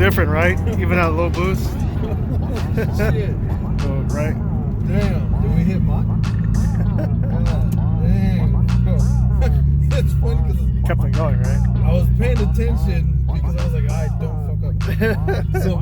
different, right? Even at low boost. Shit. Oh, right. Damn. Did we hit Mach? Dang. It's funny because Kept on going, right? I was paying attention because I was like, I don't fuck up. So.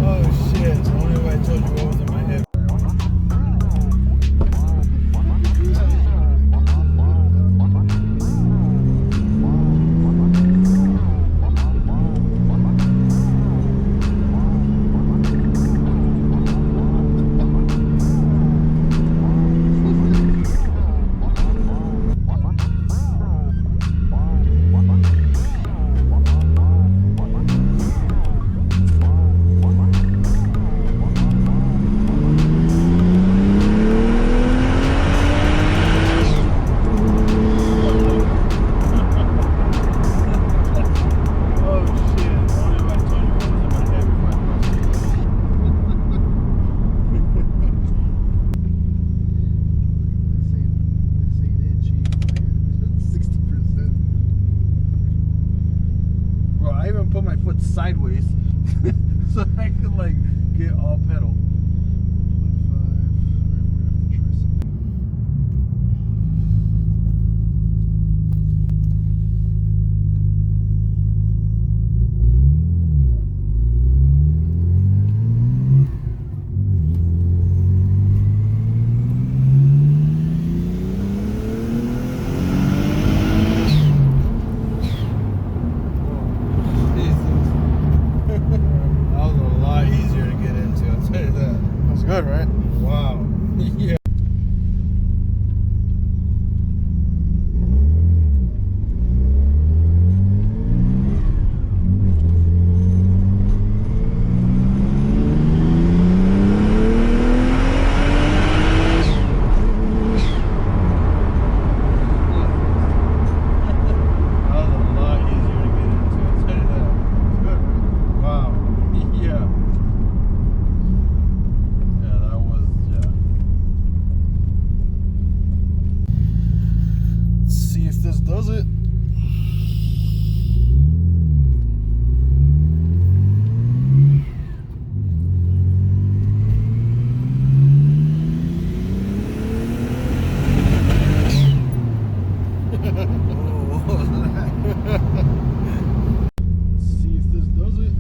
Oh shit, only if I told you what was in my head. Put my foot sideways so I could like get all pedal. Good, right? Wow. Yeah. This does it. See if this does it.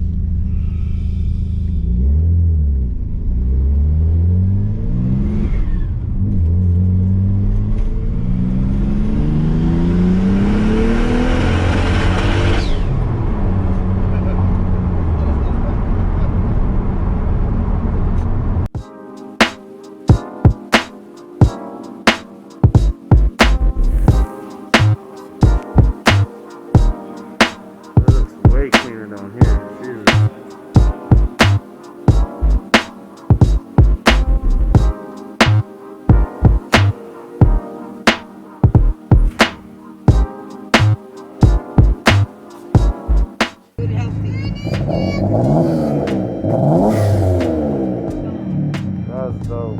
Way cleaner down here. Jesus. That's dope.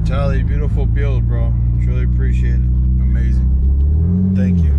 hospitality, beautiful build, bro. Truly appreciate it. Amazing. Thank you.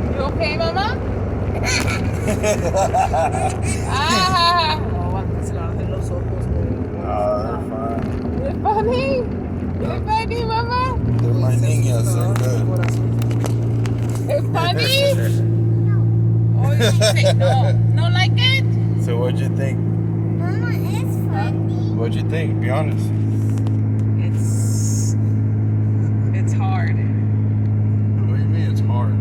You okay, Mama? Ah, No, antes se lavan los ojos. They're fine. you're funny. You're funny, Mama. They're my niñas. They're good. You're funny. Oh, you say no. No like it? So what'd you think? Mama is funny. What'd you think? Be honest. It's hard. What do you mean it's hard?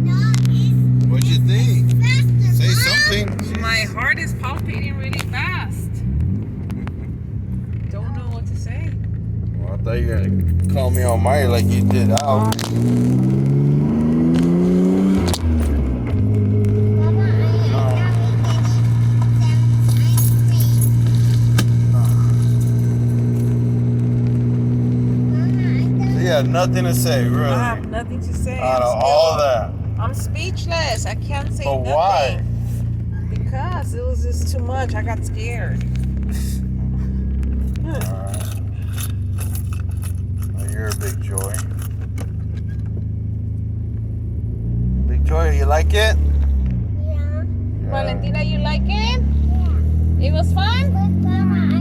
No, it's What'd you think? faster. Say Mom. something. My heart is palpitating really fast. Don't know what to say. Well, I thought you were gonna call me almighty like you did out. Mama, I You had nothing to say, really. I have nothing to say. Out of all that. I'm speechless. I can't say But nothing. why? Because it was just too much. I got scared. Alright. Well, you're a big joy. Big joy, you like it? Yeah. Valentina, you like it? It was fun? Mama.